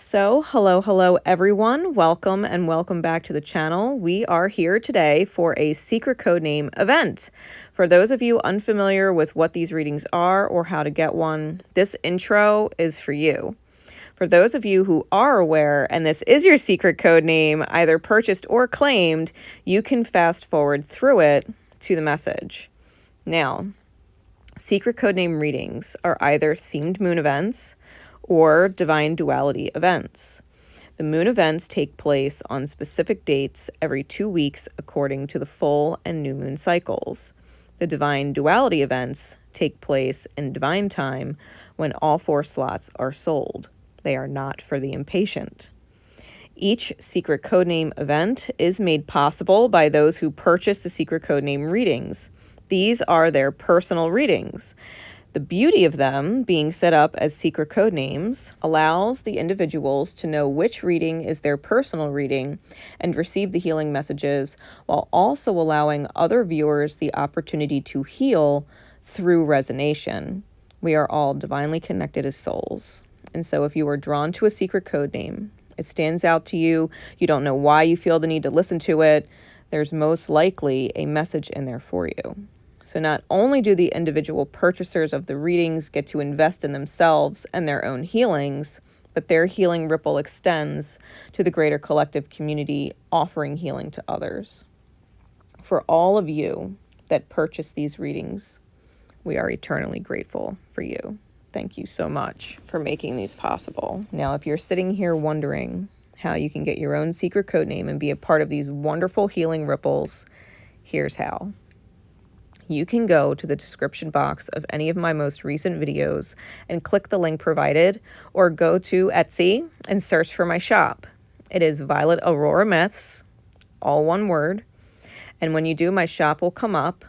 So, hello everyone. Welcome and welcome back to the channel. We are here today for a secret codename event. For those of you unfamiliar with what these readings are or how to get one, this intro is for you. For those of you who are aware and this is your secret codename, either purchased or claimed, you can fast forward through it to the message. Now, secret codename readings are either themed moon events or divine duality events. The moon events take place on specific dates every 2 weeks according to the full and new moon cycles. The divine duality events take place in divine time when all 4 slots are sold. They are not for the impatient. Each secret codename event is made possible by those who purchase the secret codename readings. These are their personal readings. The beauty of them being set up as secret codenames allows the individuals to know which reading is their personal reading and receive the healing messages, while also allowing other viewers the opportunity to heal through resonation. We are all divinely connected as souls. And so if you are drawn to a secret codename, it stands out to you, you don't know why you feel the need to listen to it, there's most likely a message in there for you. So not only do the individual purchasers of the readings get to invest in themselves and their own healings, but their healing ripple extends to the greater collective community, offering healing to others. For all of you that purchase these readings, we are eternally grateful for you. Thank you so much for making these possible. Now, if you're sitting here wondering how you can get your own secret codename and be a part of these wonderful healing ripples, here's how. You can go to the description box of any of my most recent videos and click the link provided, or go to Etsy and search for my shop. It is 𝗦𝘂𝗫𝗍𝗬𝗍, all one word. And when you do, my shop will come up.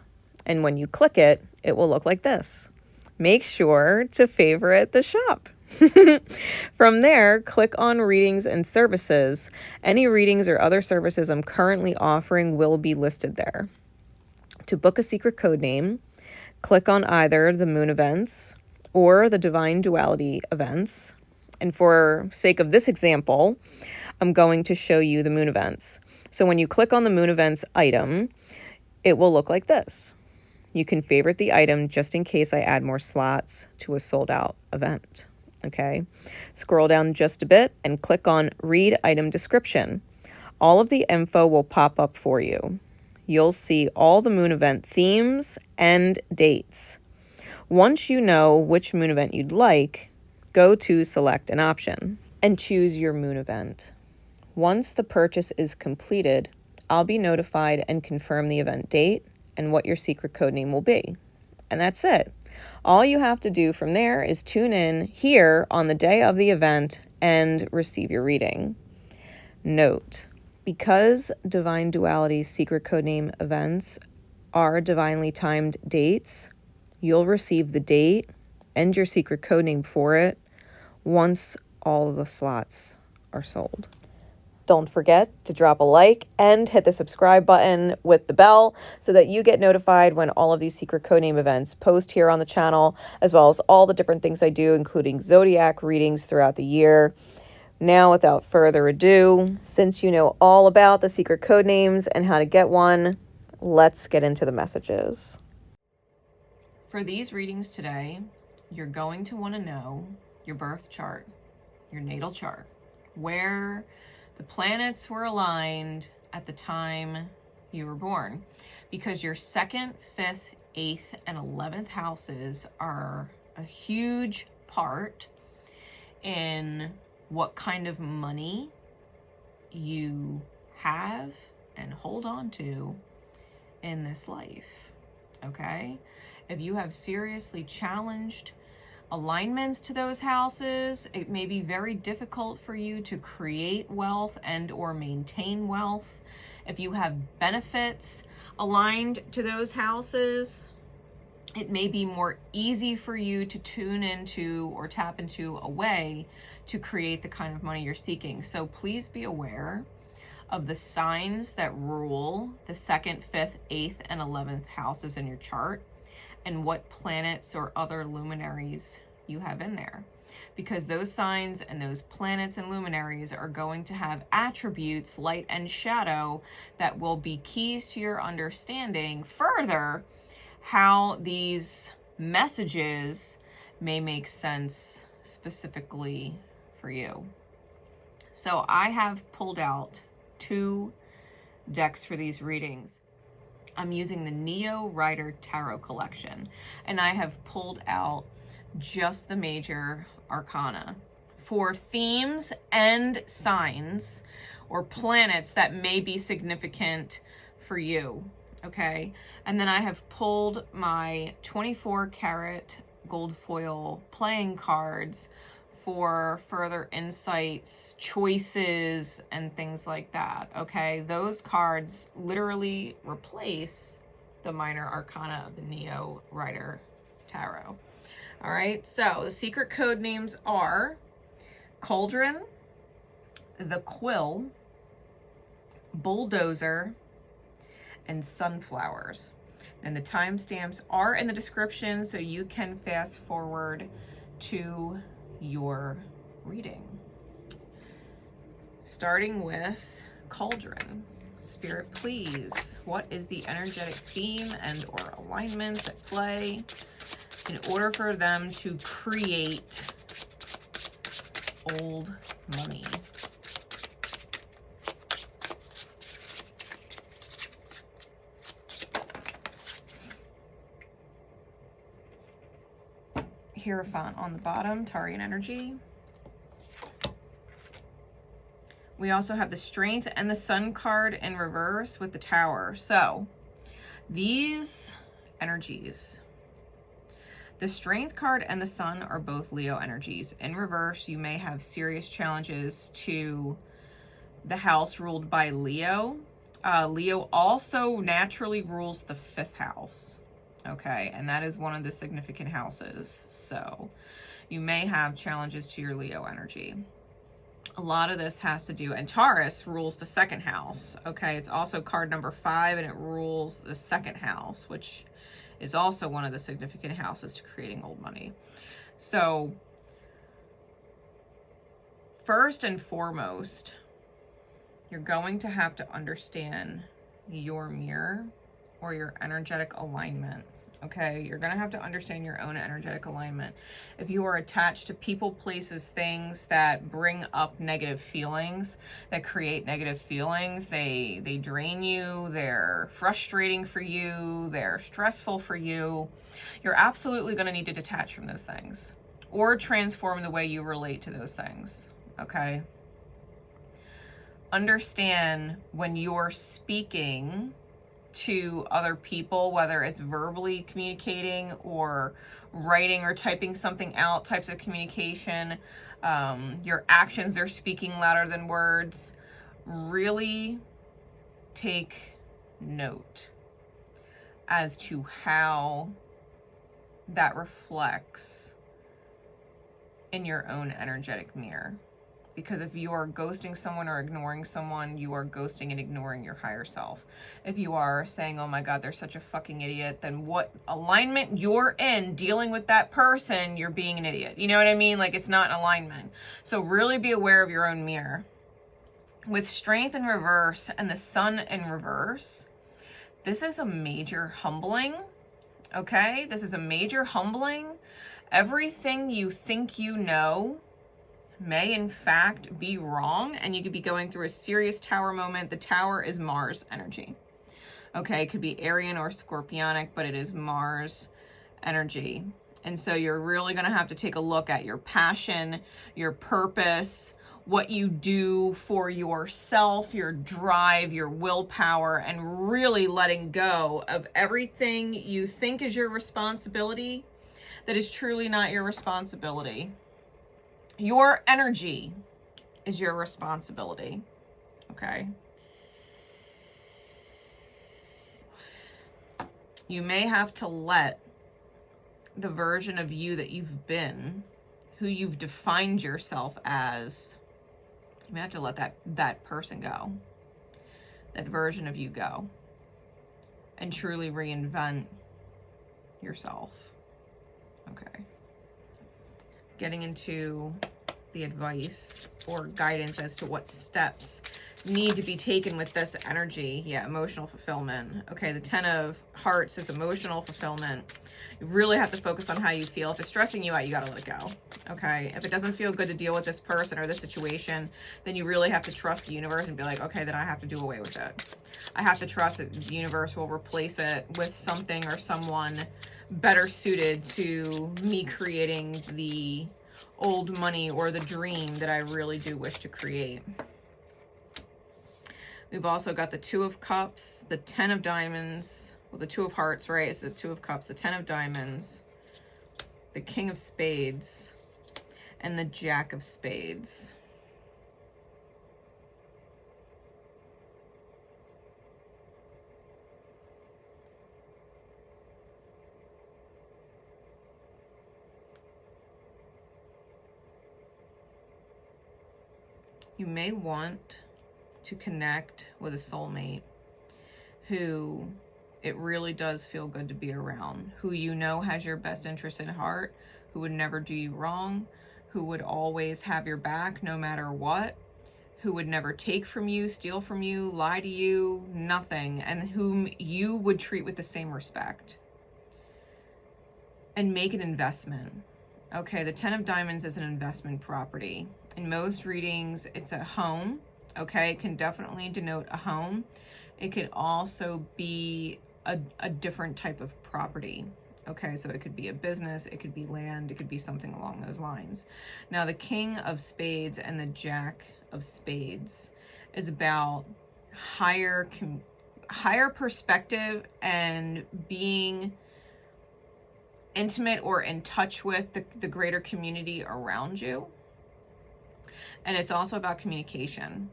And when you click it, it will look like this. Make sure to favorite the shop. From there, click on readings and services. Any readings or other services I'm currently offering will be listed there. To book a secret codename, click on either the moon events or the divine duality events. And for sake of this example, I'm going to show you the moon events. So when you click on the moon events item, it will look like this. You can favorite the item just in case I add more slots to a sold out event. Okay, scroll down just a bit and click on read item description. All of the info will pop up for you. You'll see all the moon event themes and dates. Once you know which moon event you'd like, go to select an option and choose your moon event. Once the purchase is completed, I'll be notified and confirm the event date and what your secret codename will be. And that's it. All you have to do from there is tune in here on the day of the event and receive your reading. Note: because divine duality secret codename events are divinely timed dates, you'll receive the date and your secret codename for it once all of the slots are sold. Don't forget to drop a like and hit the subscribe button with the bell so that you get notified when all of these secret codename events post here on the channel, as well as all the different things I do, including zodiac readings throughout the year. Now, without further ado, since you know all about the secret codenames and how to get one, let's get into the messages. For these readings today, you're going to want to know your birth chart, your natal chart, where the planets were aligned at the time you were born, because your 2nd, 5th, 8th, and 11th houses are a huge part in what kind of money you have and hold on to in this life, okay? If you have seriously challenged alignments to those houses, it may be very difficult for you to create wealth and or maintain wealth. If you have benefits aligned to those houses, it may be more easy for you to tune into or tap into a way to create the kind of money you're seeking. So please be aware of the signs that rule the 2nd, 5th, 8th, and 11th houses in your chart, and what planets or other luminaries you have in there. because those signs and those planets and luminaries are going to have attributes, light and shadow, that will be keys to your understanding further how these messages may make sense specifically for you. So I have pulled out 2 decks for these readings. I'm using the 𝐦𝐿 Tarot collection, and I have pulled out just the major arcana for themes and signs or planets that may be significant for you, okay? And then I have pulled my 24 karat gold foil playing cards for further insights, choices, and things like that, okay? Those cards literally replace the minor arcana of the 𝐦𝐿 Tarot. All right, so the secret code names are Cauldron, the Quill, Bulldozer, and Sunflowers. And the timestamps are in the description, so you can fast forward to your reading. Starting with Cauldron. Spirit, please, what is the energetic theme and or alignments at play in order for them to create old money? Hierophant on the bottom, Taurean energy. We also have the Strength and the Sun card in reverse with the Tower. So these energies, the Strength card and the Sun are both Leo energies. In reverse, you may have serious challenges to the house ruled by Leo. Leo also naturally rules the 5th house. Okay, and that is one of the significant houses. So you may have challenges to your Leo energy. A lot of this has to do, and Taurus rules the 2nd house. Okay, it's also card number 5, and it rules the 2nd house, which is also one of the significant houses to creating old money. So first and foremost, you're going to have to understand your mirror or your energetic alignment, okay? You're gonna have to understand your own energetic alignment. If you are attached to people, places, things that bring up negative feelings, that create negative feelings, they drain you, they're frustrating for you, they're stressful for you, you're absolutely gonna need to detach from those things or transform the way you relate to those things, okay? Understand when you're speaking to other people, whether it's verbally communicating or writing or typing something out, types of communication, your actions are speaking louder than words. Really take note as to how that reflects in your own energetic mirror. Because if you are ghosting someone or ignoring someone, you are ghosting and ignoring your higher self. If you are saying, oh my God, they're such a fucking idiot, then what alignment you're in dealing with that person, you're being an idiot. You know what I mean? Like, it's not an alignment. So really be aware of your own mirror. With Strength in reverse and the Sun in reverse, this is a major humbling, okay? This is a major humbling. Everything you think you know may in fact be wrong, and you could be going through a serious Tower moment. The Tower is Mars energy. Okay, it could be Aryan or Scorpionic, but it is Mars energy. And so you're really going to have to take a look at your passion, your purpose, what you do for yourself, your drive, your willpower, and really letting go of everything you think is your responsibility that is truly not your responsibility. Your energy is your responsibility, okay? You may have to let the version of you that you've been, who you've defined yourself as, you may have to let that person go, that version of you go, and truly reinvent yourself, okay? getting into the advice or guidance as to what steps need to be taken with this energy. Yeah, emotional fulfillment. Okay, the 10 of Hearts is emotional fulfillment. You really have to focus on how you feel. If it's stressing you out, you got to let it go. Okay, if it doesn't feel good to deal with this person or this situation, then you really have to trust the universe and be like, okay, then I have to do away with it. I have to trust that the universe will replace it with something or someone better suited to me creating the old money or the dream that I really do wish to create. We've also got the 2 of Cups, the 10 of Diamonds, well, the 2 of Hearts, right? It's the 2 of Cups, the 10 of Diamonds, the King of Spades, and the Jack of Spades. You may want to connect with a soulmate who it really does feel good to be around, who you know has your best interest at heart, who would never do you wrong, who would always have your back no matter what, who would never take from you, steal from you, lie to you, nothing, and whom you would treat with the same respect. And make an investment. Okay, the 10 of Diamonds is an investment property. In most readings, it's a home. Okay, it can definitely denote a home. It could also be a different type of property. Okay, so it could be a business, it could be land, it could be something along those lines. Now, the King of Spades and the Jack of Spades is about higher perspective and being intimate or in touch with the greater community around you. And it's also about communication.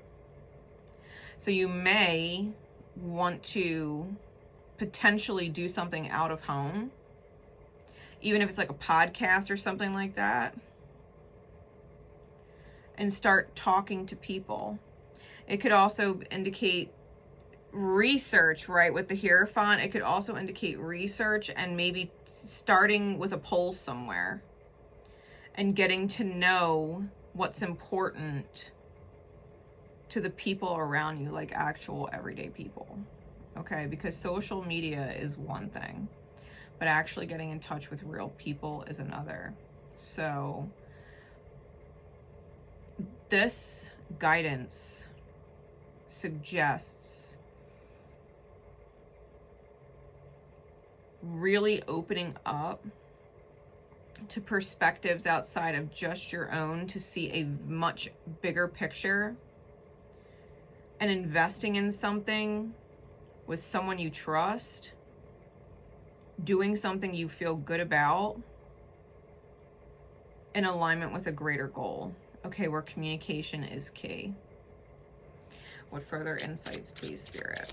So you may want to potentially do something out of home, even if it's like a podcast or something like that, and start talking to people. It could also indicate research, right? With the Hierophant, it could also indicate research and maybe starting with a poll somewhere and getting to know what's important to the people around you, like actual everyday people. Okay, because social media is one thing, but actually getting in touch with real people is another. So this guidance suggests really opening up to perspectives outside of just your own to see a much bigger picture, and investing in something with someone you trust, doing something you feel good about, in alignment with a greater goal. Okay, where communication is key. What further insights, please, Spirit?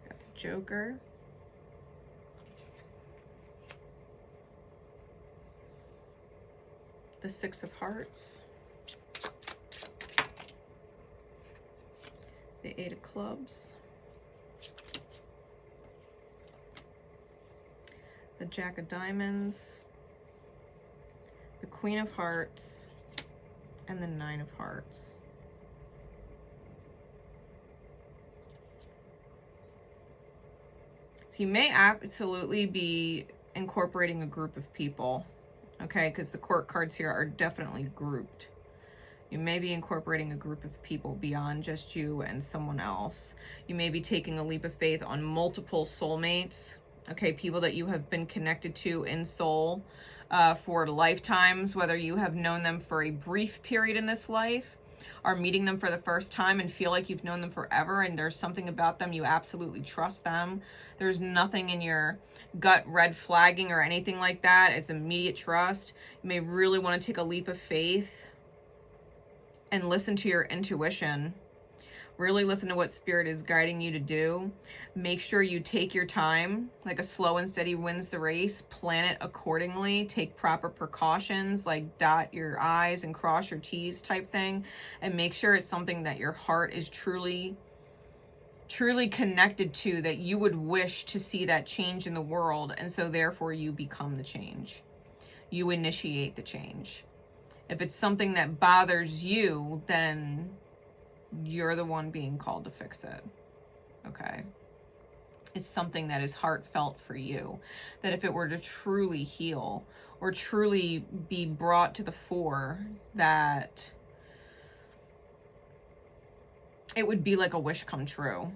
Got the Joker. The 6 of Hearts, the 8 of Clubs, the Jack of Diamonds, the Queen of Hearts, and the 9 of Hearts. So you may absolutely be incorporating a group of people. Okay, because the Court cards here are definitely grouped. You may be incorporating a group of people beyond just you and someone else. You may be taking a leap of faith on multiple soulmates. Okay, people that you have been connected to in soul for lifetimes, whether you have known them for a brief period in this life, are meeting them for the first time and feel like you've known them forever, and there's something about them, you absolutely trust them. There's nothing in your gut red flagging or anything like that. It's immediate trust. You may really want to take a leap of faith and listen to your intuition Really listen to what Spirit is guiding you to do. Make sure you take your time, like a slow and steady wins the race. Plan it accordingly. Take proper precautions, like dot your I's and cross your T's type thing. And make sure it's something that your heart is truly connected to, that you would wish to see that change in the world. And so therefore you become the change. You initiate the change. If it's something that bothers you, then you're the one being called to fix it. Okay? It's something that is heartfelt for you. That if it were to truly heal or truly be brought to the fore, that it would be like a wish come true.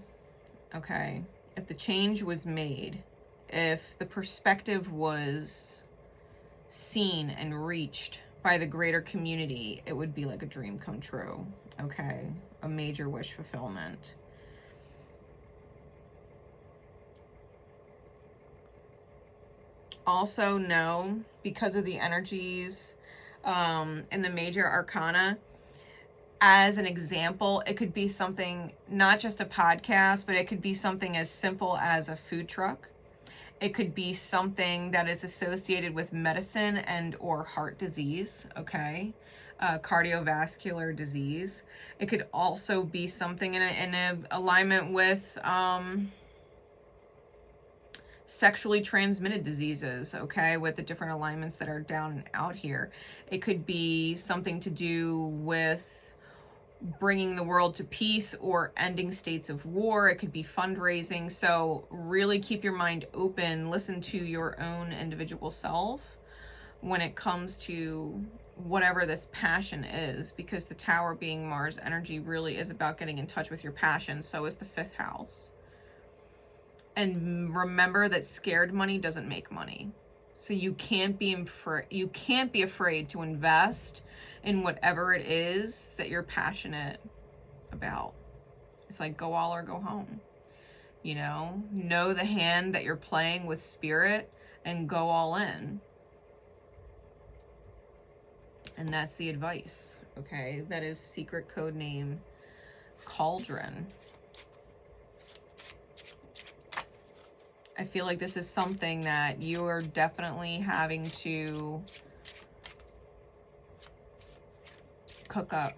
Okay? If the change was made, if the perspective was seen and reached by the greater community, it would be like a dream come true. Okay? A major wish fulfillment. Also know, because of the energies in the major arcana, as an example, it could be something, not just a podcast, but it could be something as simple as a food truck. It could be something that is associated with medicine and or heart disease, okay? Cardiovascular disease. It could also be something in a alignment with sexually transmitted diseases, okay, with the different alignments that are down and out here. It could be something to do with bringing the world to peace or ending states of war. It could be fundraising. So really keep your mind open. Listen to your own individual self when it comes to whatever this passion is, because the Tower, being Mars energy, really is about getting in touch with your passion. So is the 5th house. And remember that scared money doesn't make money. So you can't be afraid to invest in whatever it is that you're passionate about. It's like go all or go home. You know the hand that you're playing with Spirit and go all in. And that's the advice, okay? That is secret code name Cauldron. I feel like this is something that you are definitely having to cook up,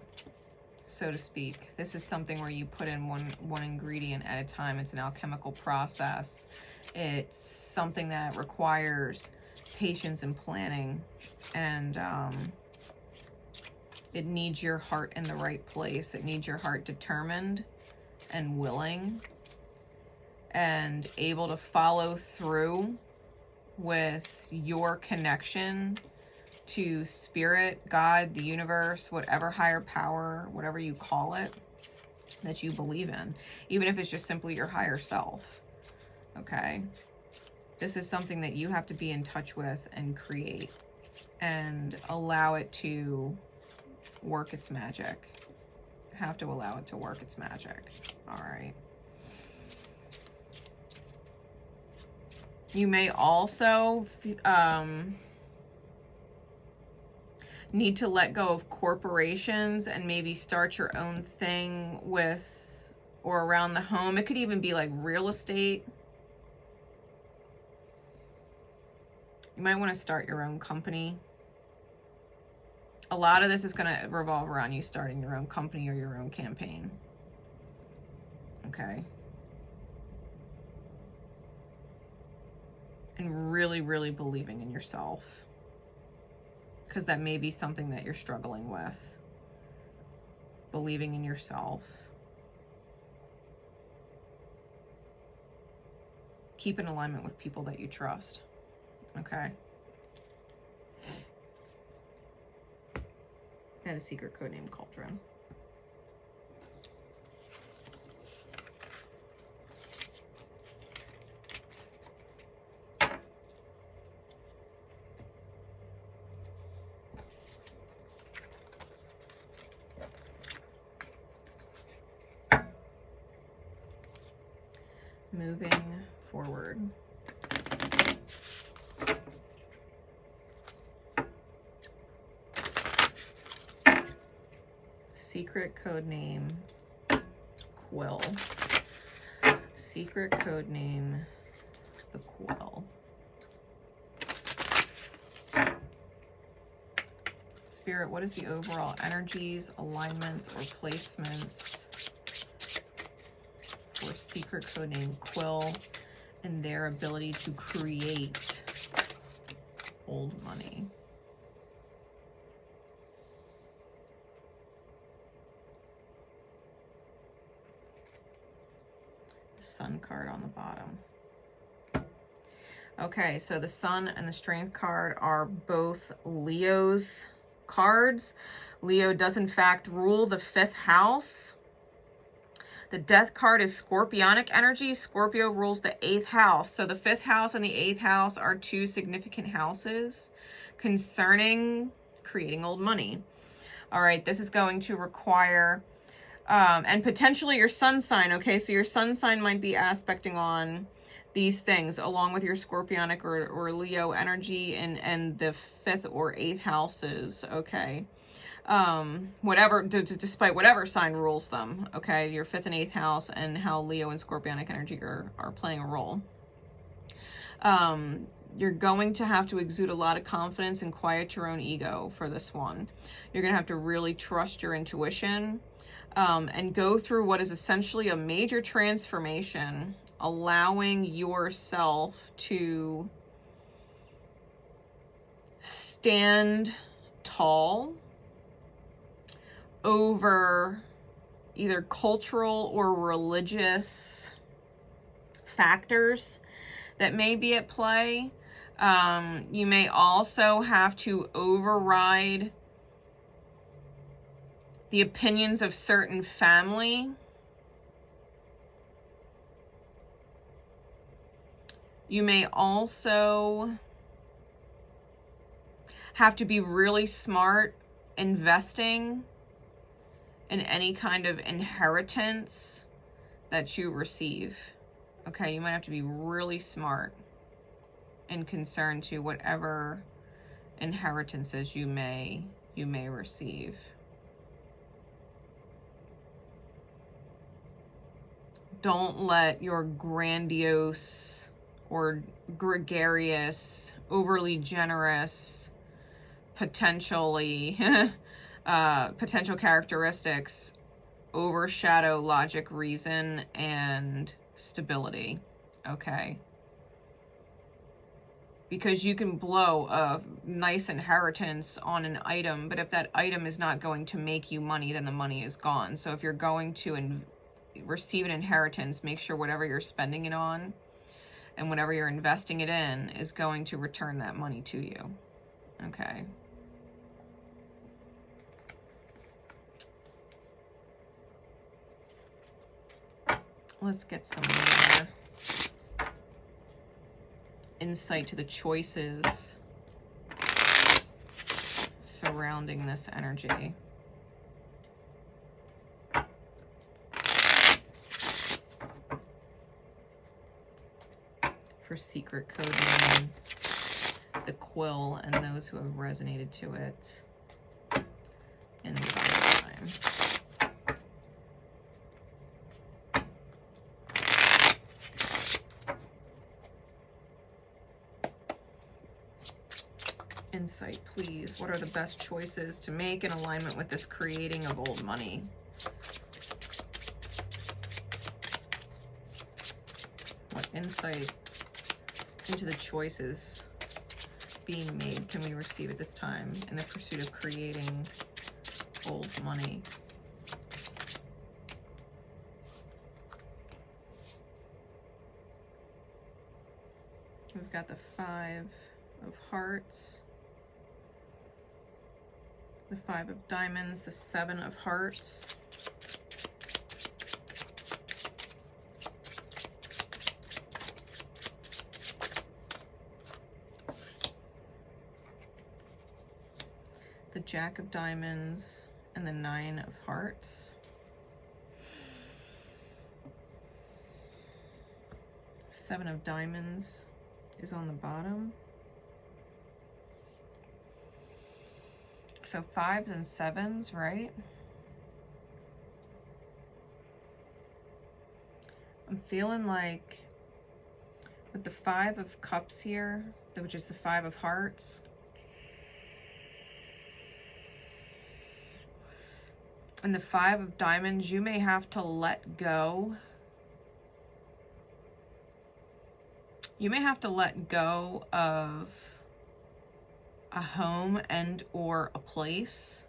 so to speak. This is something where you put in one ingredient at a time. It's an alchemical process. It's something that requires patience and planning, and it needs your heart in the right place. It needs your heart determined and willing and able to follow through with your connection to Spirit, God, the universe, whatever higher power, whatever you call it, that you believe in, even if it's just simply your higher self. Okay? This is something that you have to be in touch with and create and allow it to work its magic. Have to allow it to work its magic. All right. You may also need to let go of corporations and maybe start your own thing with or around the home. It could even be like real estate. You might want to start your own company. A lot of this is going to revolve around you starting your own company or your own campaign. Okay. And really, really believing in yourself. Because that may be something that you're struggling with. Believing in yourself. Keep in alignment with people that you trust. Okay. That is secret code name Cauldron. Moving forward. Secret code name Quill. Secret code name, the Quill. Spirit, what is the overall energies, alignments, or placements for secret code name Quill and their ability to create old money? Sun card on the bottom. Okay, so the Sun and the Strength card are both Leo's cards. Leo does in fact rule the 5th house. The Death card is Scorpionic energy. Scorpio rules the 8th house. So the 5th house and the 8th house are 2 significant houses concerning creating old money. All right, this is going to require and potentially your sun sign, okay? So your sun sign might be aspecting on these things along with your Scorpionic or Leo energy and the 5th or 8th houses, okay? Whatever, despite whatever sign rules them, okay? Your 5th and 8th house and how Leo and Scorpionic energy are playing a role. You're going to have to exude a lot of confidence and quiet your own ego for this one. You're going to have to really trust your intuition. And go through what is essentially a major transformation, allowing yourself to stand tall over either cultural or religious factors that may be at play. You may also have to override the opinions of certain family. You may also have to be really smart investing in any kind of inheritance that you receive. Okay, you might have to be really smart and concerned to whatever inheritances you may receive. Don't let your grandiose or gregarious, overly generous, potential characteristics overshadow logic, reason, and stability, okay? Because you can blow a nice inheritance on an item, but if that item is not going to make you money, then the money is gone. So if you're going to receive an inheritance, make sure whatever you're spending it on and whatever you're investing it in is going to return that money to you, okay? Let's get some more insight to the choices surrounding this energy. For secret code name, the Quill, and those who have resonated to it in time. Insight, please. What are the best choices to make in alignment with this creating of old money? What insight into the choices being made can we receive at this time in the pursuit of creating old money? We've got the 5 of Hearts, the 5 of Diamonds, the 7 of Hearts, the Jack of Diamonds, and the 9 of Hearts. 7 of Diamonds is on the bottom. So 5s and 7s, right? I'm feeling like with the 5 of Cups here, which is the 5 of Hearts, and the 5 of Diamonds, you may have to let go. You may have to let go of a home and or a place,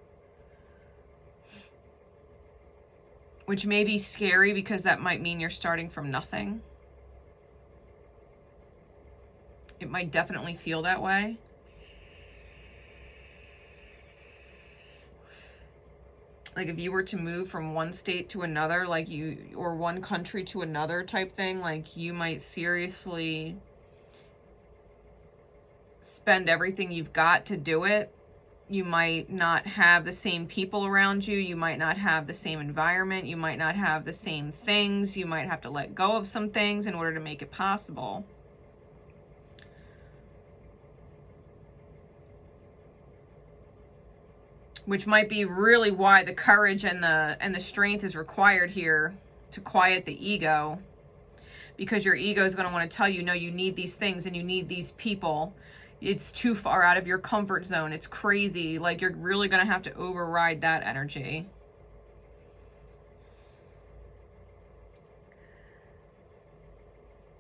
which may be scary because that might mean you're starting from nothing. It might definitely feel that way. Like if you were to move from one state to another, like or one country to another type thing, like you might seriously spend everything you've got to do it. You might not have the same people around you. You might not have the same environment. You might not have the same things. You might have to let go of some things in order to make it possible. Which might be really why the courage and the strength is required here to quiet the ego, because your ego is going to want to tell you, no, you need these things and you need these people. It's too far out of your comfort zone. It's crazy. Like you're really going to have to override that energy.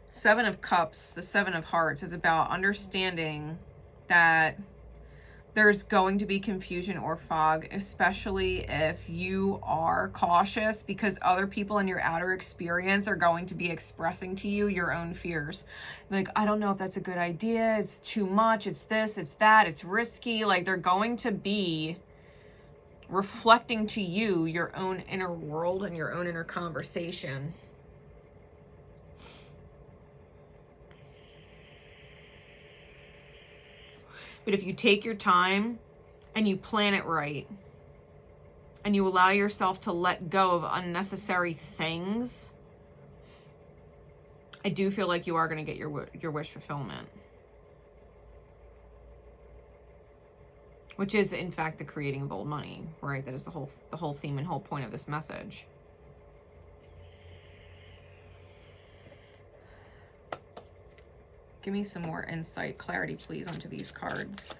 Seven of Cups, the 7 of Hearts, is about understanding that there's going to be confusion or fog, especially if you are cautious, because other people in your outer experience are going to be expressing to you your own fears. Like, I don't know if that's a good idea. It's too much. It's this, it's that, it's risky. Like they're going to be reflecting to you your own inner world and your own inner conversation. But if you take your time and you plan it right and you allow yourself to let go of unnecessary things, I do feel like you are going to get your wish fulfillment. Which is, in fact, the creating of old money, right? That is the whole theme and whole point of this message. Give me some more insight, clarity, please, onto these cards.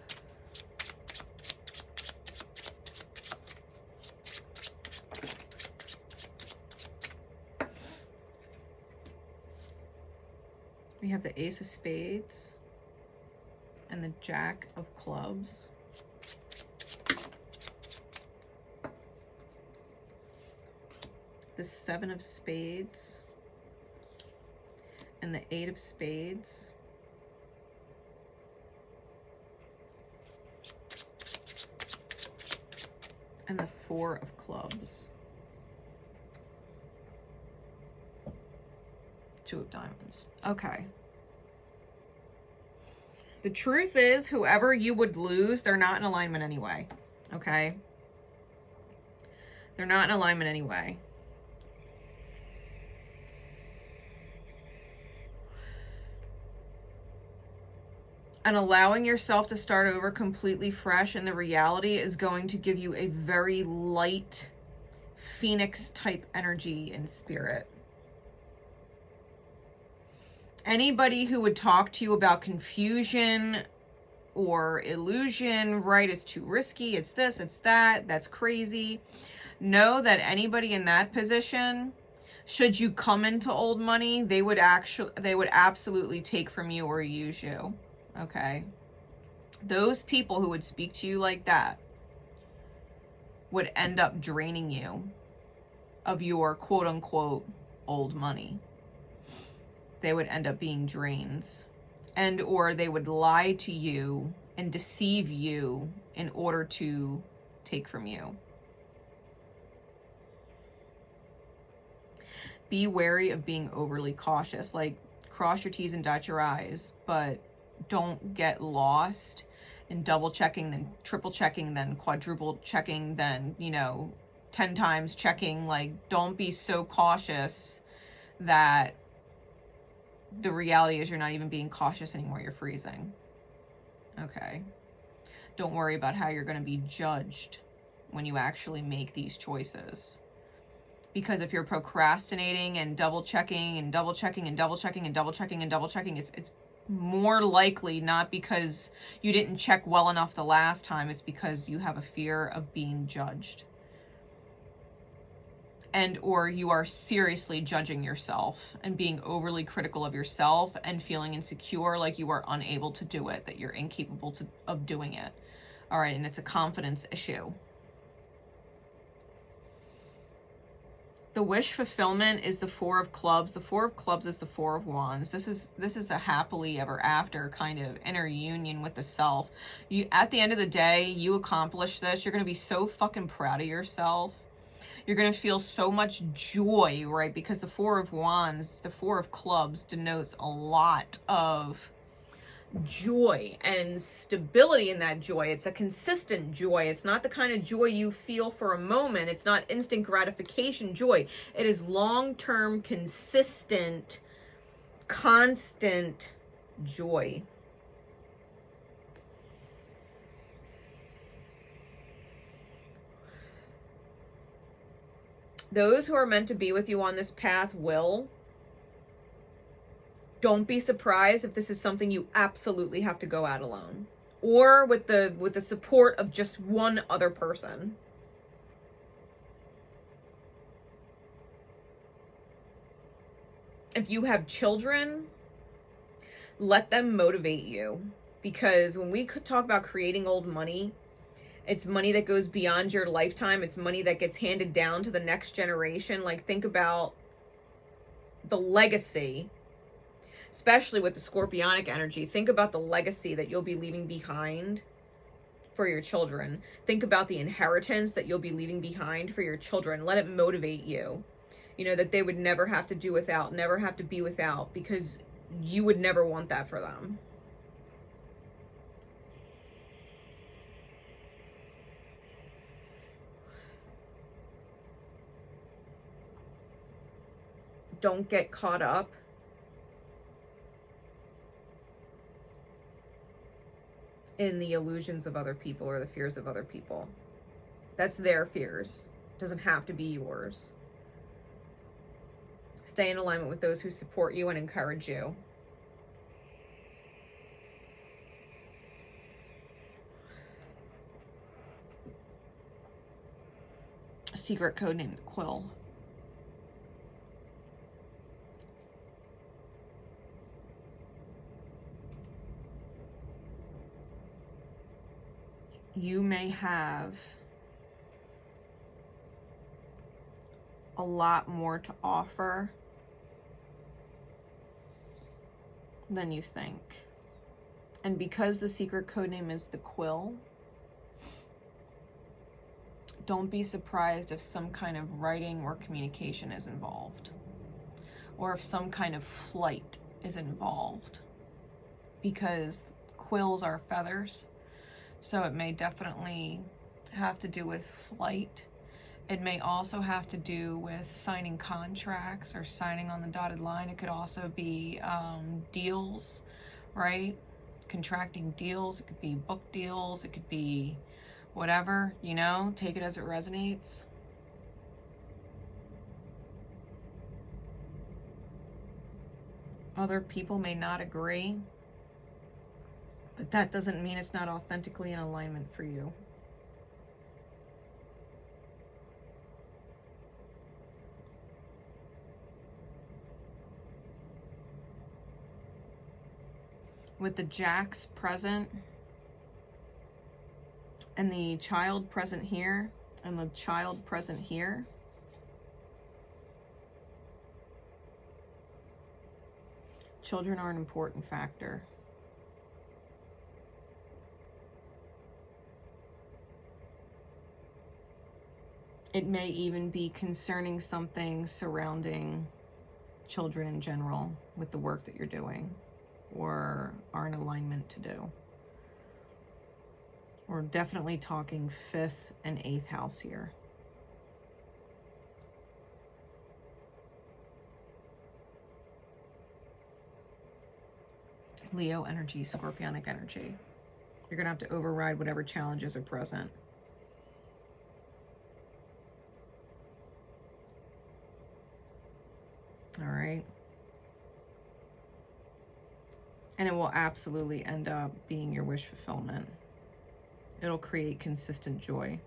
We have the Ace of Spades and the Jack of Clubs. The 7 of Spades and the 8 of Spades. And the 4 of Clubs. 2 of Diamonds. Okay. The truth is, whoever you would lose, they're not in alignment anyway. Okay? They're not in alignment anyway. And allowing yourself to start over completely fresh in the reality is going to give you a very light phoenix type energy in spirit. Anybody who would talk to you about confusion or illusion, right? It's too risky. It's this, it's that. That's crazy. Know that anybody in that position, should you come into old money, they would absolutely take from you or use you. Okay, those people who would speak to you like that would end up draining you of your quote unquote old money. They would end up being drains, and or they would lie to you and deceive you in order to take from you. Be wary of being overly cautious. Like, cross your T's and dot your I's, but don't get lost in double checking, then triple checking, then quadruple checking, then, 10 times checking. Like, don't be so cautious that the reality is you're not even being cautious anymore. You're freezing. Okay. Don't worry about how you're going to be judged when you actually make these choices, Because if you're procrastinating and double checking and double checking and double checking and double checking and double checking, it's more likely not because you didn't check well enough the last time. It's because you have a fear of being judged. And or you are seriously judging yourself and being overly critical of yourself and feeling insecure, like you are unable to do it, that you're incapable of doing it. All right, and it's a confidence issue. The wish fulfillment is the Four of Clubs. The Four of Clubs is the Four of Wands. This is a happily ever after kind of inner union with the self. You, at the end of the day, you accomplish this. You're going to be so fucking proud of yourself. You're going to feel so much joy, right? Because the Four of Wands, the Four of Clubs denotes a lot of joy and stability in that joy. It's a consistent joy. It's not the kind of joy you feel for a moment. It's not instant gratification joy. It is long-term, consistent, constant joy. Those who are meant to be with you on this path will. Don't be surprised if this is something you absolutely have to go out alone, or with the support of just one other person. If you have children, let them motivate you, because when we could talk about creating old money, it's money that goes beyond your lifetime. It's money that gets handed down to the next generation. Like, think about the legacy. Especially with the scorpionic energy, think about the legacy that you'll be leaving behind for your children. Think about the inheritance that you'll be leaving behind for your children. Let it motivate you. You know, that they would never have to do without, never have to be without, because you would never want that for them. Don't get caught up in the illusions of other people or the fears of other people. That's their fears. It doesn't have to be yours. Stay in alignment with those who support you and encourage you. A secret code named Quill. You may have a lot more to offer than you think. And because the secret code name is the Quill, don't be surprised if some kind of writing or communication is involved, or if some kind of flight is involved, because quills are feathers. So it may definitely have to do with flight. It may also have to do with signing contracts or signing on the dotted line. It could also be deals, right? Contracting deals. It could be book deals. It could be whatever, you know, take it as it resonates. Other people may not agree, but that doesn't mean it's not authentically in alignment for you. With the jacks present and the child present here and the child present here, children are an important factor. It may even be concerning something surrounding children in general with the work that you're doing or are in alignment to do. We're definitely talking 5th and 8th house here. Leo energy, scorpionic energy. You're going to have to override whatever challenges are present. And it will absolutely end up being your wish fulfillment. It'll create consistent joy.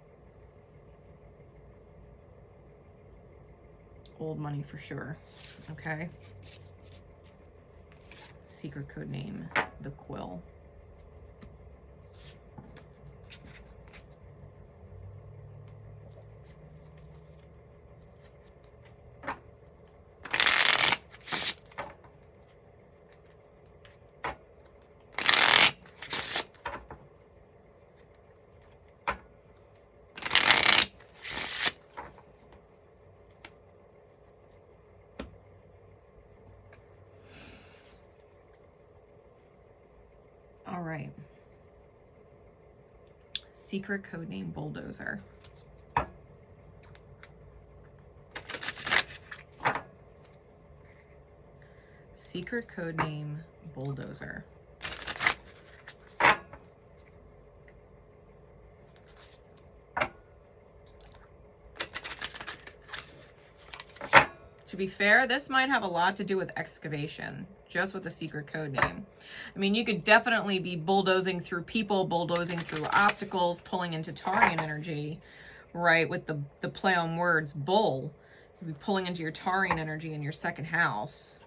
Old money for sure. Okay. Secret code name, the Quill. All right. Secret code name, Bulldozer. Secret code name, Bulldozer. To be fair, this might have a lot to do with excavation, just with the secret code name. I mean, you could definitely be bulldozing through people, bulldozing through obstacles, pulling into Taurean energy, right? With the play on words, bull. You'd be pulling into your Taurean energy in your second house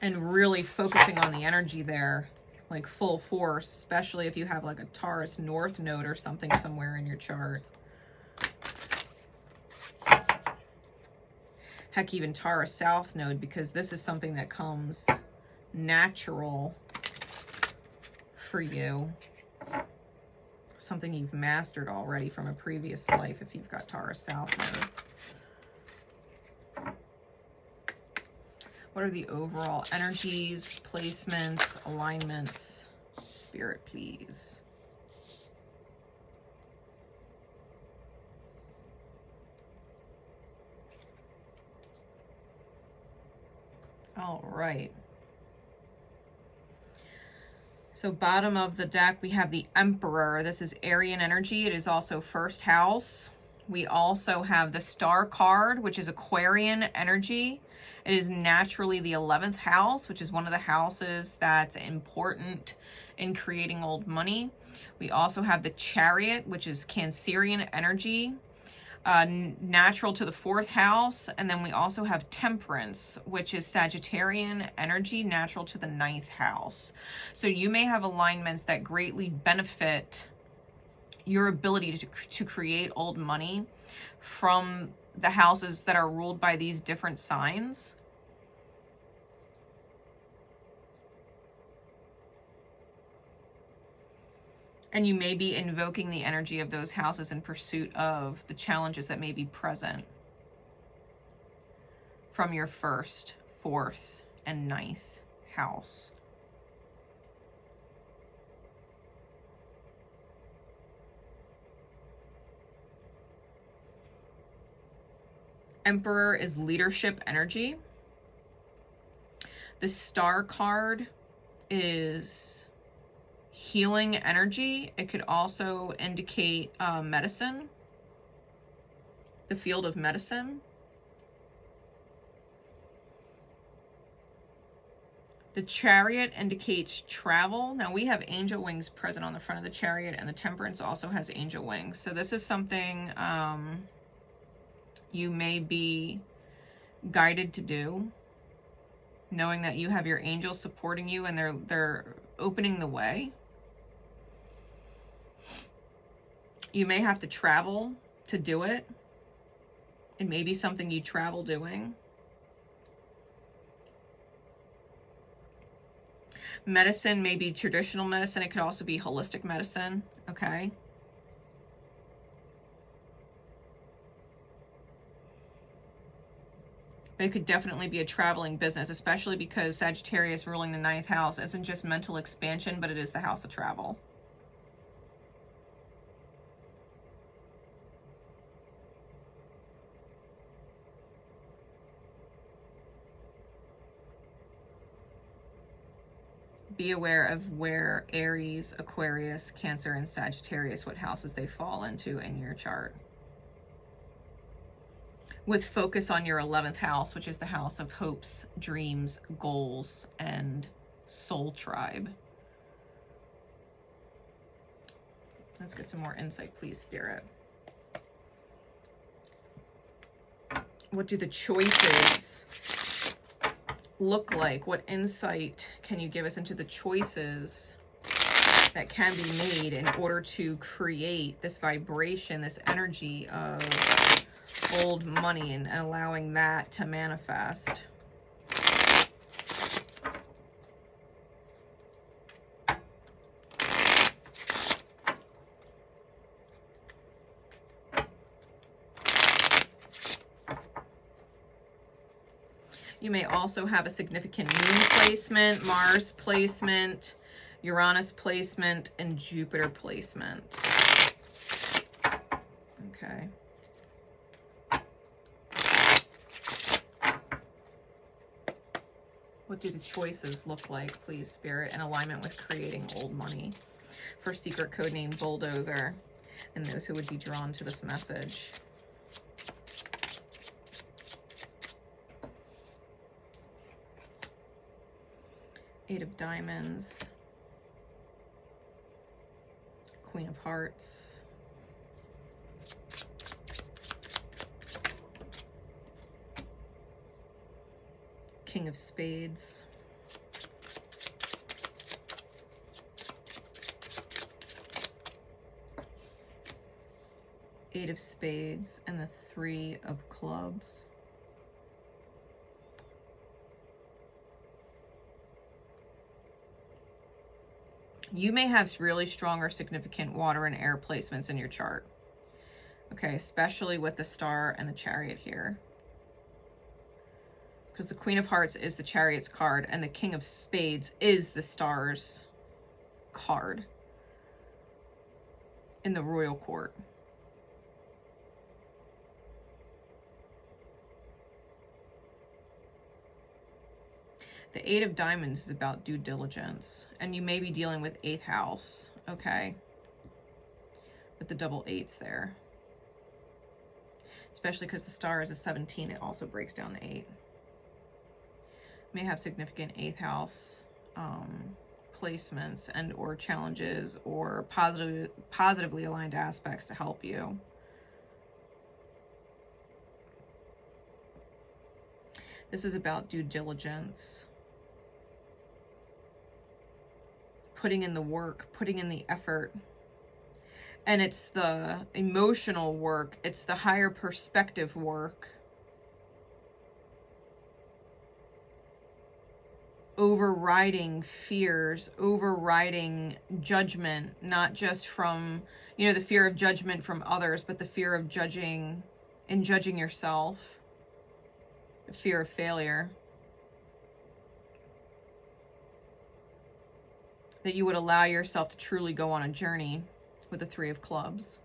and really focusing on the energy there, like full force, especially if you have like a Taurus North node or something somewhere in your chart. Heck, even Taurus South node, because this is something that comes natural for you. Something you've mastered already from a previous life if you've got Taurus South node. What are the overall energies, placements, alignments? Spirit, please. All right. So bottom of the deck, we have the Emperor. This is Aryan energy. It is also first house. We also have the Star card, which is Aquarian energy. It is naturally the 11th house, which is one of the houses that's important in creating old money. We also have the Chariot, which is Cancerian energy. Natural to the 4th house, and then we also have Temperance, which is Sagittarian energy, natural to the 9th house. So you may have alignments that greatly benefit your ability to create old money from the houses that are ruled by these different signs. And you may be invoking the energy of those houses in pursuit of the challenges that may be present from your 1st, 4th, and 9th house. Emperor is leadership energy. The Star card is healing energy. It could also indicate medicine, the field of medicine. The Chariot indicates travel. Now we have angel wings present on the front of the Chariot, and the Temperance also has angel wings. So this is something you may be guided to do, knowing that you have your angels supporting you and they're opening the way. You may have to travel to do it. It may be something you travel doing. Medicine may be traditional medicine. It could also be holistic medicine, okay? But it could definitely be a traveling business, especially because Sagittarius ruling the 9th house isn't just mental expansion, but it is the house of travel. Be aware of where Aries, Aquarius, Cancer, and Sagittarius, what houses they fall into in your chart. With focus on your 11th house, which is the house of hopes, dreams, goals, and soul tribe. Let's get some more insight, please, Spirit. What do the choices look like? What insight can you give us into the choices that can be made in order to create this vibration, this energy of old money, and allowing that to manifest? You may also have a significant moon placement, Mars placement, Uranus placement, and Jupiter placement. Okay. What do the choices look like, please, Spirit, in alignment with creating old money for secret code name Bulldozer and those who would be drawn to this message? Eight of Diamonds, Queen of Hearts, King of Spades, Eight of Spades, and the Three of Clubs. You may have really strong or significant water and air placements in your chart. Okay, especially with the Star and the Chariot here. Because the Queen of Hearts is the Chariot's card, and the King of Spades is the Star's card in the Royal Court. The Eight of Diamonds is about due diligence, and you may be dealing with 8th house, okay? With the double eights there. Especially because the Star is a 17, it also breaks down to 8. May have significant 8th house placements and or challenges or positively aligned aspects to help you. This is about due diligence. Putting in the work, putting in the effort. And it's the emotional work, it's the higher perspective work. Overriding fears, overriding judgment, not just from, you know, the fear of judgment from others, but the fear of judging and judging yourself, the fear of failure. That you would allow yourself to truly go on a journey with the Three of Clubs.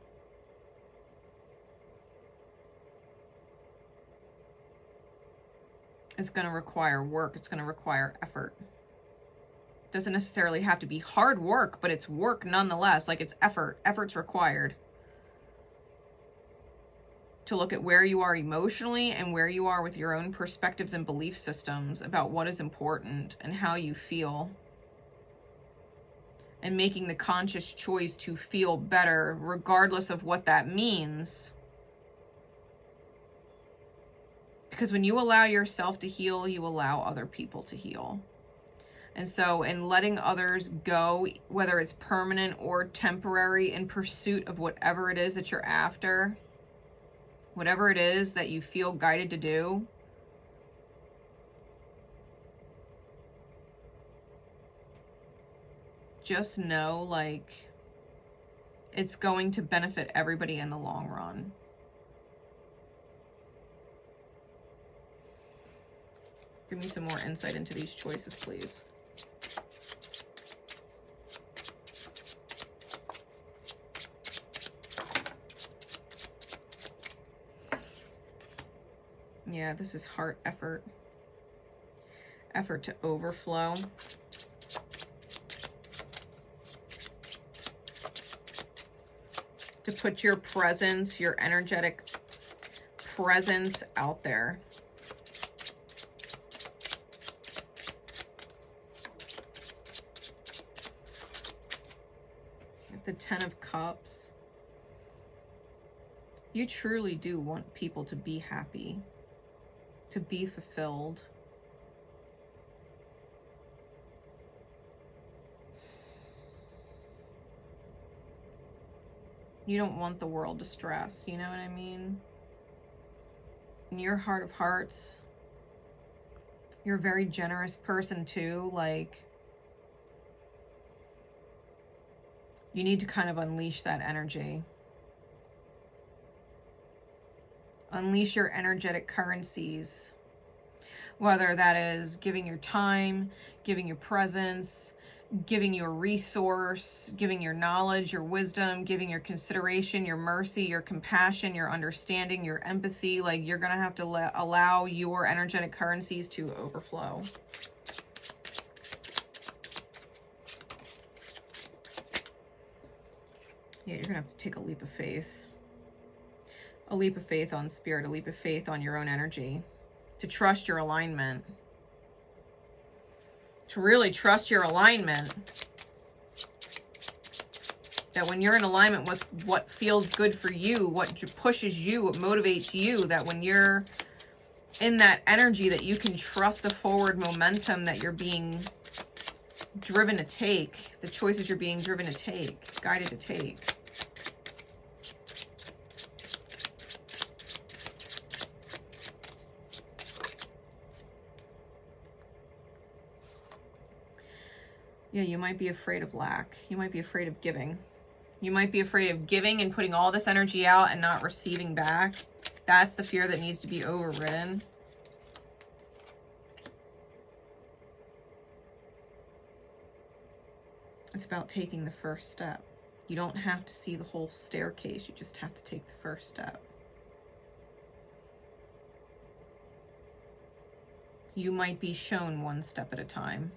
It's going to require work. It's going to require effort. Doesn't necessarily have to be hard work, but it's work nonetheless. Like, it's effort. Effort's required. To look at where you are emotionally and where you are with your own perspectives and belief systems about what is important and how you feel. And making the conscious choice to feel better, regardless of what that means. Because when you allow yourself to heal, you allow other people to heal. And so in letting others go, whether it's permanent or temporary, in pursuit of whatever it is that you're after, whatever it is that you feel guided to do, just know, like, it's going to benefit everybody in the long run. Give me some more insight into these choices, please. Yeah, this is heart effort. Effort to overflow. To put your presence, your energetic presence out there. The Ten of Cups. You truly do want people to be happy, to be fulfilled. You don't want the world to stress, you know what I mean? In your heart of hearts, you're a very generous person too. Like, you need to kind of unleash that energy. Unleash your energetic currencies. Whether that is giving your time, giving your presence, giving your resource, giving your knowledge, your wisdom, giving your consideration, your mercy, your compassion, your understanding, your empathy. Like, you're going to have to allow your energetic currencies to overflow. Yeah, you're going to have to take a leap of faith. A leap of faith on spirit, a leap of faith on your own energy. To trust your alignment. To really trust your alignment. That when you're in alignment with what feels good for you, what pushes you, what motivates you, that when you're in that energy, that you can trust the forward momentum that you're being driven to take, the choices you're being driven to take, guided to take. Yeah, you might be afraid of lack. You might be afraid of giving. You might be afraid of giving and putting all this energy out and not receiving back. That's the fear that needs to be overridden. It's about taking the first step. You don't have to see the whole staircase. You just have to take the first step. You might be shown one step at a time.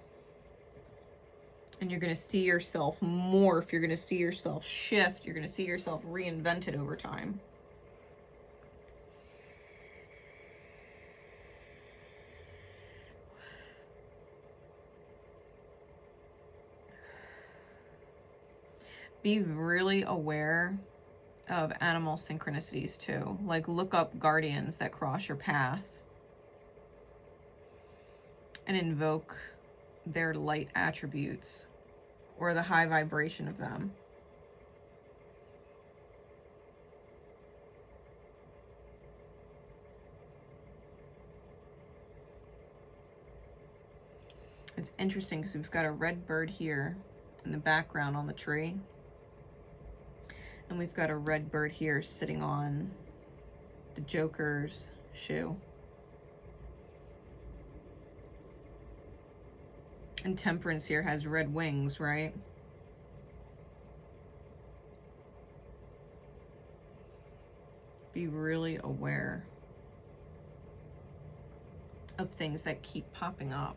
And you're going to see yourself morph. You're going to see yourself shift. You're going to see yourself reinvented over time. Be really aware of animal synchronicities too. Like, look up guardians that cross your path and invoke their light attributes or the high vibration of them. It's interesting because we've got a red bird here in the background on the tree. And we've got a red bird here sitting on the Joker's shoe. And Temperance here has red wings, right? Be really aware of things that keep popping up.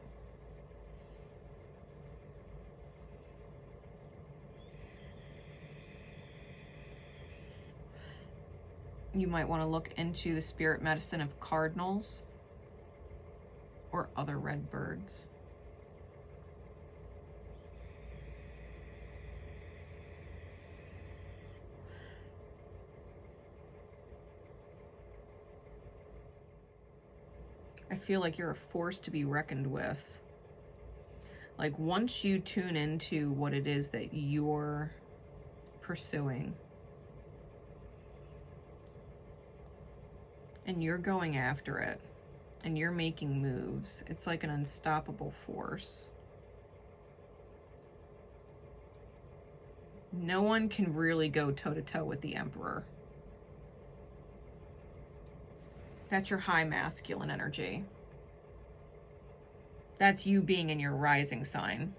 You might want to look into the spirit medicine of cardinals or other red birds. I feel like you're a force to be reckoned with. Like, once you tune into what it is that you're pursuing and you're going after it and you're making moves, it's like an unstoppable force. No one can really go toe-to-toe with the Emperor. That's your high masculine energy. That's you being in your rising sign.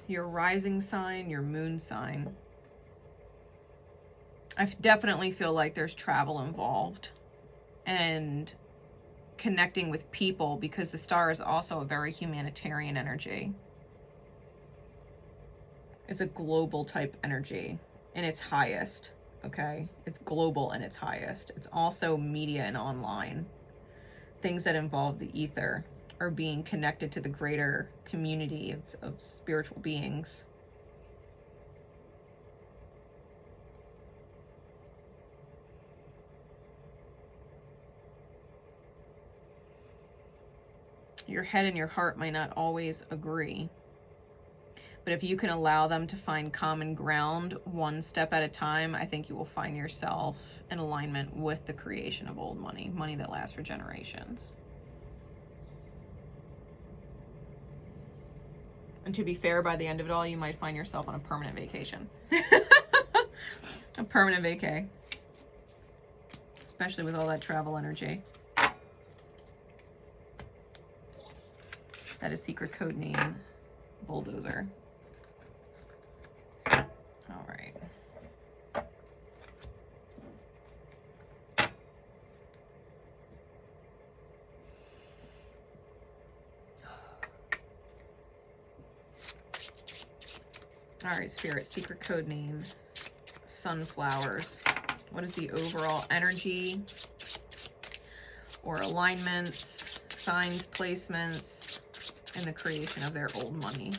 Your rising sign, your moon sign. I definitely feel like there's travel involved and connecting with people, because the star is also a very humanitarian energy. It's a global type energy in its highest. okay? It's global and it's highest. It's also media and online. Things that involve the ether or being connected to the greater community of spiritual beings. Your head and your heart might not always agree, but if you can allow them to find common ground one step at a time, I think you will find yourself in alignment with the creation of old money, money that lasts for generations. And to be fair, by the end of it all, you might find yourself on a permanent vacation. A permanent vacay. Especially with all that travel energy. That is secret code name Bulldozer. All right. All right, Spirit, secret code name Sunflowers. What is the overall energy or alignments, signs, placements in the creation of their old money?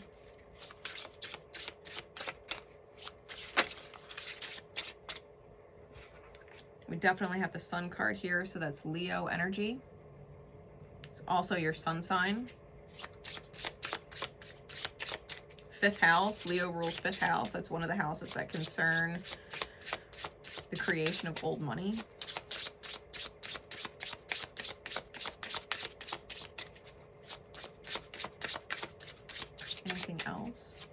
We definitely have the Sun card here, so that's Leo energy. It's also your sun sign. 5th house. Leo rules 5th house. That's one of the houses that concern the creation of old money. Anything else?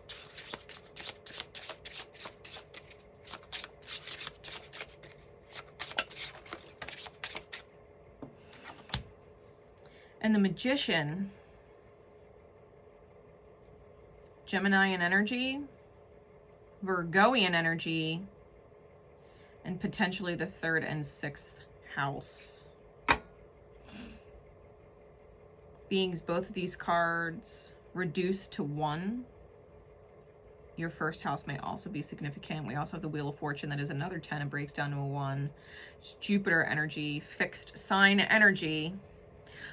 And the Magician, Geminian energy, Virgoian energy, and potentially the 3rd and 6th house. Beings, both of these cards reduced to 1. Your 1st house may also be significant. We also have the Wheel of Fortune, that is another 10 and breaks down to a 1. It's Jupiter energy, fixed sign energy,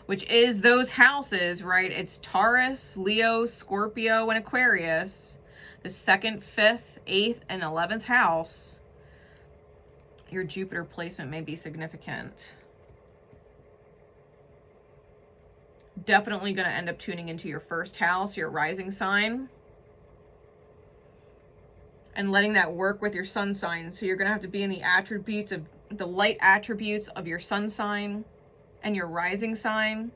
which is those houses, right? It's Taurus, Leo, Scorpio, and Aquarius. The 2nd, 5th, 8th, and 11th house. Your Jupiter placement may be significant. Definitely going to end up tuning into your 1st house, your rising sign, and letting that work with your sun sign. So you're going to have to be in the attributes of the light attributes of your sun sign and your rising sign,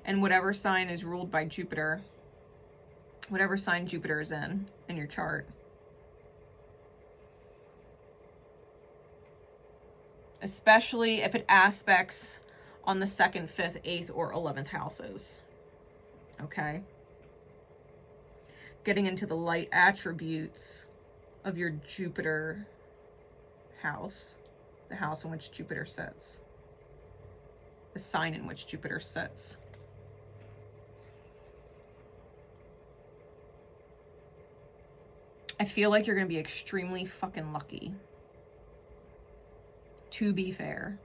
and whatever sign is ruled by Jupiter, whatever sign Jupiter is in your chart. Especially if it aspects on the 2nd, 5th, 8th, or 11th houses. Okay? Getting into the light attributes of your Jupiter house, the house in which Jupiter sits, the sign in which Jupiter sits. I feel like you're going to be extremely fucking lucky, to be fair.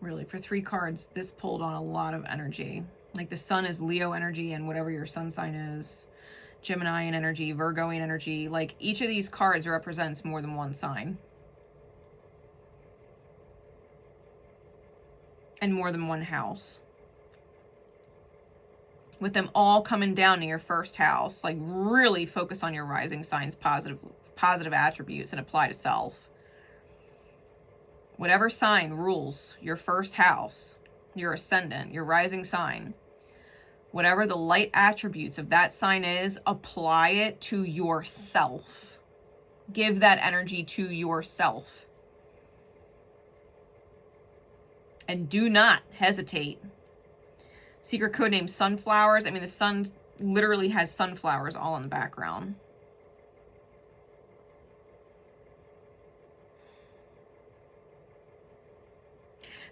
Really, for 3 cards, this pulled on a lot of energy. Like the sun is Leo energy, and whatever your sun sign is, Geminian energy, Virgoian energy. Like each of these cards represents more than one sign. And more than one house. With them all coming down to your 1st house, like really focus on your rising signs, positive attributes, and apply to self. Whatever sign rules your 1st house, your ascendant, your rising sign, whatever the light attributes of that sign is, apply it to yourself. Give that energy to yourself. And do not hesitate. Secret code name Sunflowers. I mean, the sun literally has sunflowers all in the background.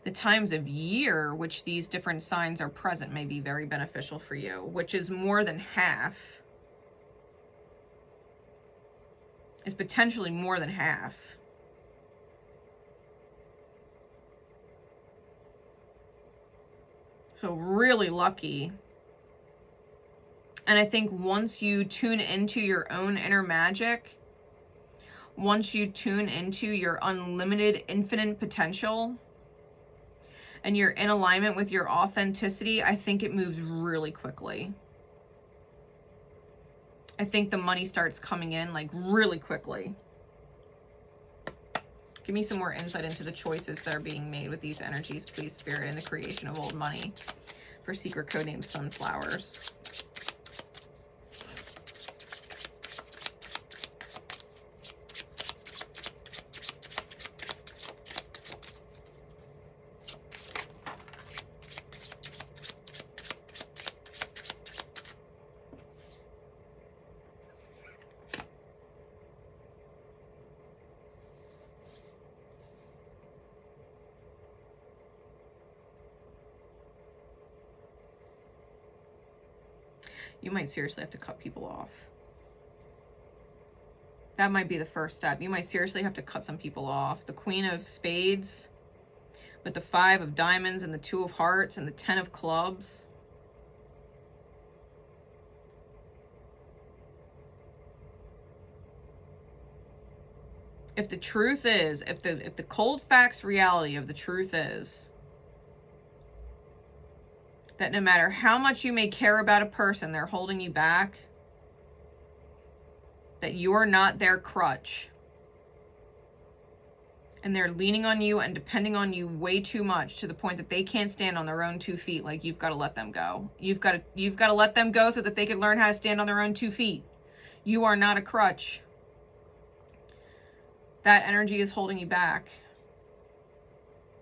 The times of year which these different signs are present may be very beneficial for you, which is more than half is potentially more than half. So really lucky. And I think once you tune into your own inner magic, once you tune into your unlimited, infinite potential, and you're in alignment with your authenticity, I think it moves really quickly. I think the money starts coming in like really quickly. Give me some more insight into the choices that are being made with these energies, please, Spirit, in the creation of old money for secret code name Sunflowers. You might seriously have to cut people off. That might be the first step. You might seriously have to cut some people off. The Queen of Spades with the 5 of Diamonds and the 2 of Hearts and the 10 of Clubs. If the truth is, if the cold facts reality of the truth is that no matter how much you may care about a person, they're holding you back, that you're not their crutch, and they're leaning on you and depending on you way too much to the point that they can't stand on their own 2 feet, like you've got to let them go. You've got to let them go so that they can learn how to stand on their own 2 feet. You are not a crutch. That energy is holding you back.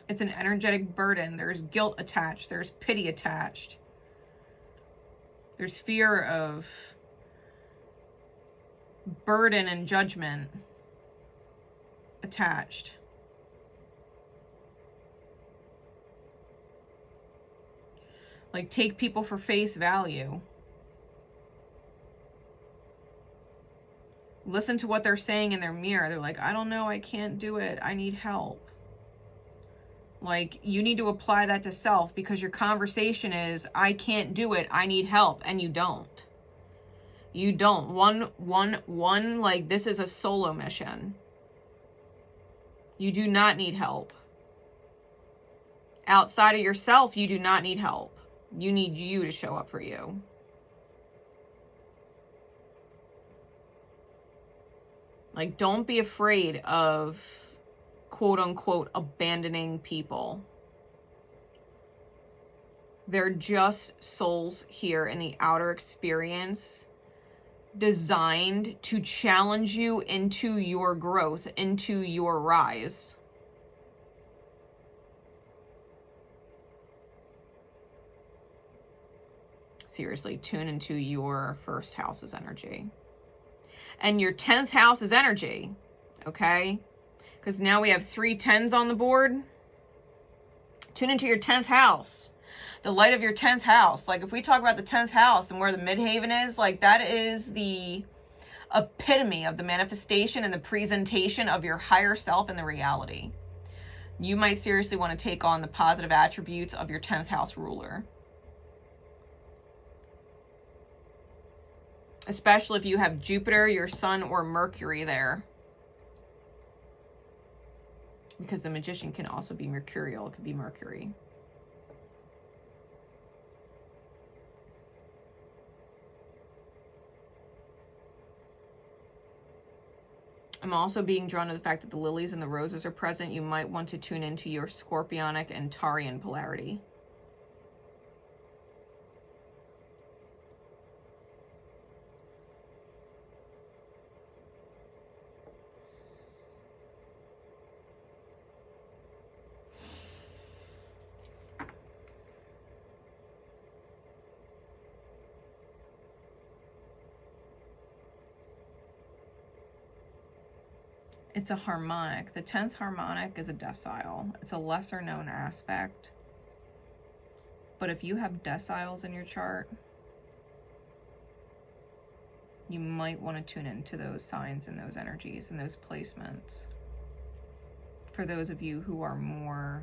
It's an energetic burden. There's guilt attached. There's pity attached. There's fear of burden and judgment attached. Like, take people for face value. Listen to what they're saying in their mirror. They're like, I don't know, I can't do it, I need help. Like, you need to apply that to self, because your conversation is, I can't do it, I need help, and you don't. You don't. One, like, this is a solo mission. You do not need help. Outside of yourself, you do not need help. You need you to show up for you. Like, don't be afraid of, quote unquote, abandoning people. They're just souls here in the outer experience, designed to challenge you into your growth, into your rise. Seriously, tune into your first house's energy. And your 10th house's energy, okay? Because now we have 3 10s on the board. Tune into your 10th house. The light of your 10th house. Like, if we talk about the 10th house and where the midhaven is, like, that is the epitome of the manifestation and the presentation of your higher self and the reality. You might seriously want to take on the positive attributes of your 10th house ruler. Especially if you have Jupiter, your Sun, or Mercury there. Because the Magician can also be mercurial. It could be Mercury. I'm also being drawn to the fact that the lilies and the roses are present. You might want to tune into your Scorpionic and Taurian polarity. It's a harmonic. The 10th harmonic is a decile. It's a lesser known aspect. But if you have deciles in your chart, you might want to tune into those signs and those energies and those placements. For those of you who are more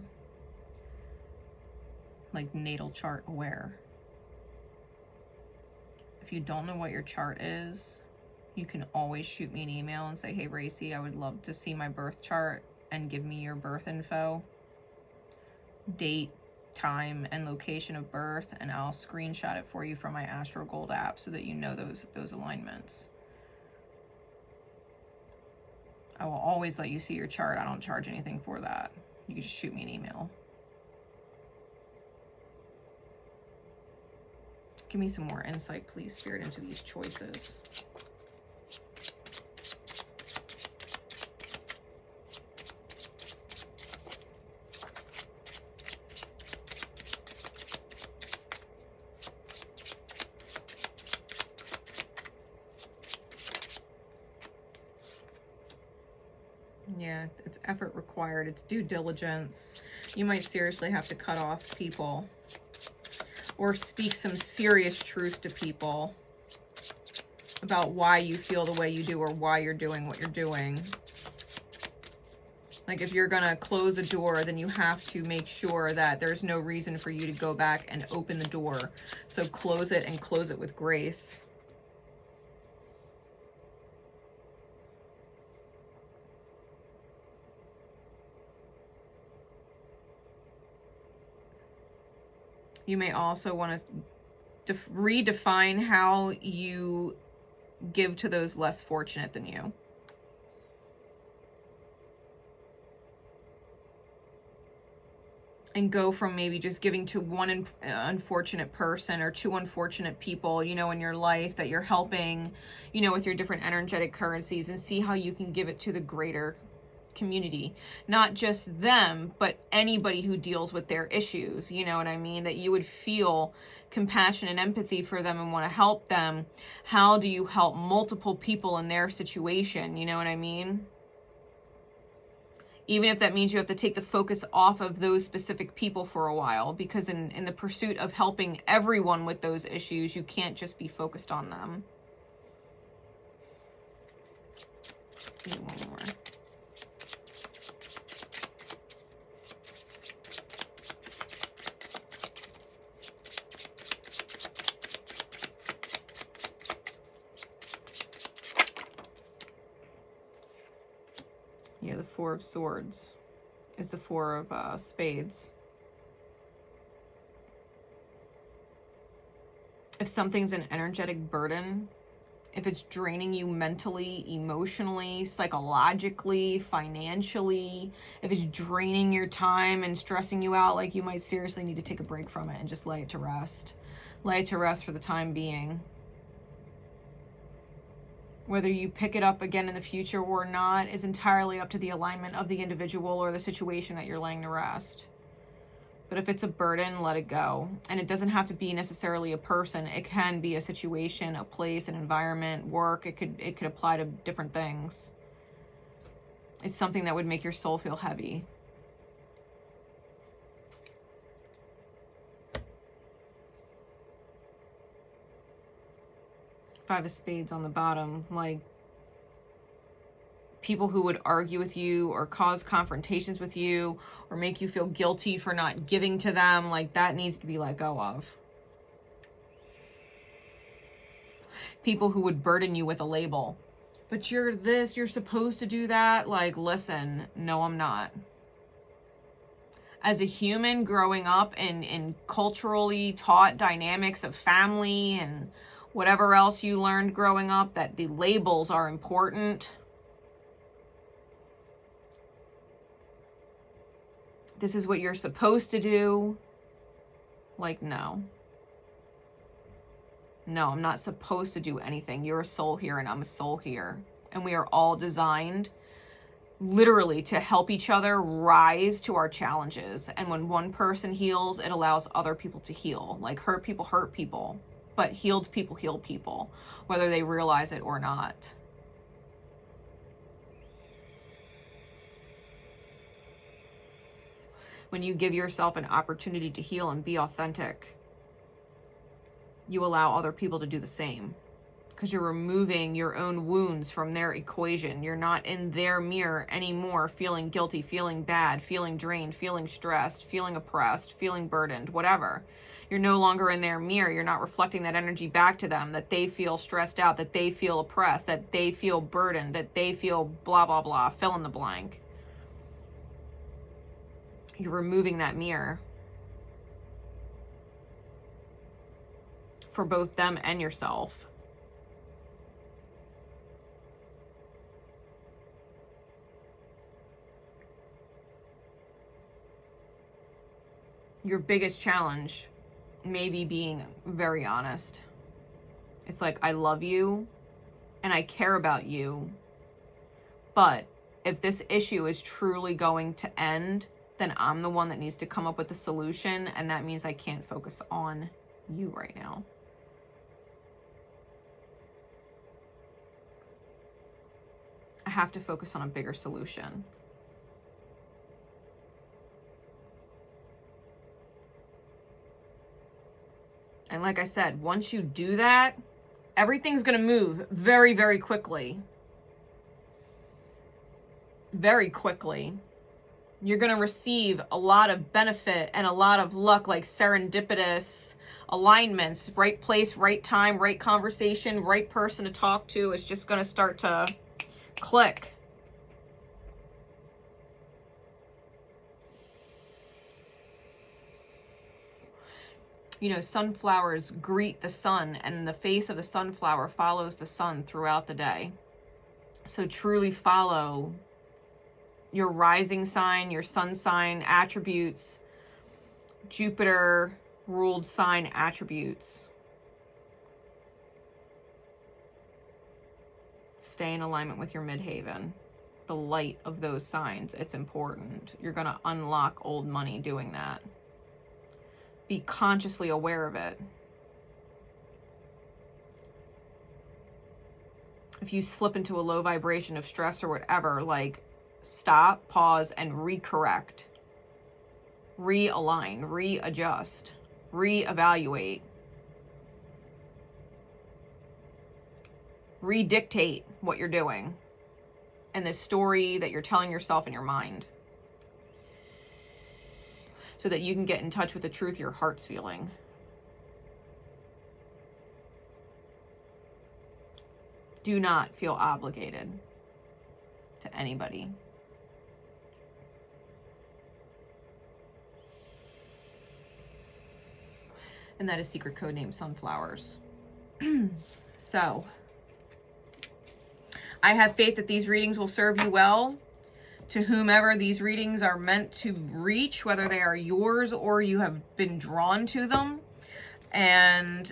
like natal chart aware. If you don't know what your chart is, you can always shoot me an email and say, hey Racy, I would love to see my birth chart, and give me your birth info, date, time, and location of birth, and I'll screenshot it for you from my Astro Gold app so that you know those alignments. I will always let you see your chart. I don't charge anything for that. You can just shoot me an email. Give me some more insight, please, Spirit, into these choices. Yeah, it's effort required. It's due diligence. You might seriously have to cut off people or speak some serious truth to people about why you feel the way you do or why you're doing what you're doing. Like if you're gonna close a door, then you have to make sure that there's no reason for you to go back and open the door. So close it, and close it with grace. You may also want to redefine how you give to those less fortunate than you. And go from maybe just giving to one unfortunate person or two unfortunate people, you know, in your life that you're helping, you know, with your different energetic currencies, and see how you can give it to the greater community. Not just them, but anybody who deals with their issues, you know what I mean? That you would feel compassion and empathy for them and want to help them. How do you help multiple people in their situation? You know what I mean? Even if that means you have to take the focus off of those specific people for a while, because in the pursuit of helping everyone with those issues, you can't just be focused on them. Give me one more. Yeah, the Four of Swords is the Four of Spades. If something's an energetic burden, if it's draining you mentally, emotionally, psychologically, financially, if it's draining your time and stressing you out, like, you might seriously need to take a break from it and just lay it to rest. Lay it to rest for the time being. Whether you pick it up again in the future or not is entirely up to the alignment of the individual or the situation that you're laying to rest. But if it's a burden, let it go. And it doesn't have to be necessarily a person. It can be a situation, a place, an environment, work. It could apply to different things. It's something that would make your soul feel heavy. Five of Spades on the bottom, like people who would argue with you or cause confrontations with you or make you feel guilty for not giving to them, like, that needs to be let go of. People who would burden you with a label. But you're this, you're supposed to do that. Like, listen, no, I'm not. As a human growing up in culturally taught dynamics of family and whatever else you learned growing up, that the labels are important. This is what you're supposed to do. Like, no. No, I'm not supposed to do anything. You're a soul here and I'm a soul here. And we are all designed literally to help each other rise to our challenges. And when one person heals, it allows other people to heal. Like, hurt people. But healed people heal people, whether they realize it or not. When you give yourself an opportunity to heal and be authentic, you allow other people to do the same. because you're removing your own wounds from their equation. You're not in their mirror anymore, feeling guilty, feeling bad, feeling drained, feeling stressed, feeling oppressed, feeling burdened, whatever. You're no longer in their mirror. You're not reflecting that energy back to them, that they feel stressed out, that they feel oppressed, that they feel burdened, that they feel blah, blah, blah, fill in the blank. You're removing that mirror for both them and yourself. Your biggest challenge may be being very honest. It's like, I love you and I care about you, but if this issue is truly going to end, then I'm the one that needs to come up with the solution, and that means I can't focus on you right now. I have to focus on a bigger solution. And like I said, once you do that, everything's going to move very, very quickly. Very quickly. You're going to receive a lot of benefit and a lot of luck, like serendipitous alignments, right place, right time, right conversation, right person to talk to. It's just going to start to click. You know, sunflowers greet the sun, and the face of the sunflower follows the sun throughout the day. So truly follow your rising sign, your sun sign attributes, Jupiter ruled sign attributes. Stay in alignment with your midheaven, the light of those signs. It's important. You're going to unlock old money doing that. Be consciously aware of it. If you slip into a low vibration of stress or whatever, like, stop, pause, and recorrect. Realign, readjust, reevaluate. Redictate what you're doing and the story that you're telling yourself in your mind, so that you can get in touch with the truth your heart's feeling. Do not feel obligated to anybody. And that is secret code name Sunflowers. So, I have faith that these readings will serve you well. To whomever these readings are meant to reach, whether they are yours or you have been drawn to them. And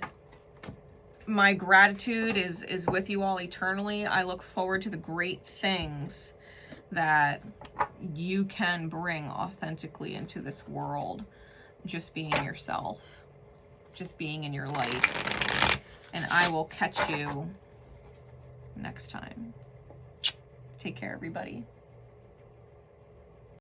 my gratitude is with you all eternally. I look forward to the great things that you can bring authentically into this world. Just being yourself. Just being in your light. And I will catch you next time. Take care, everybody.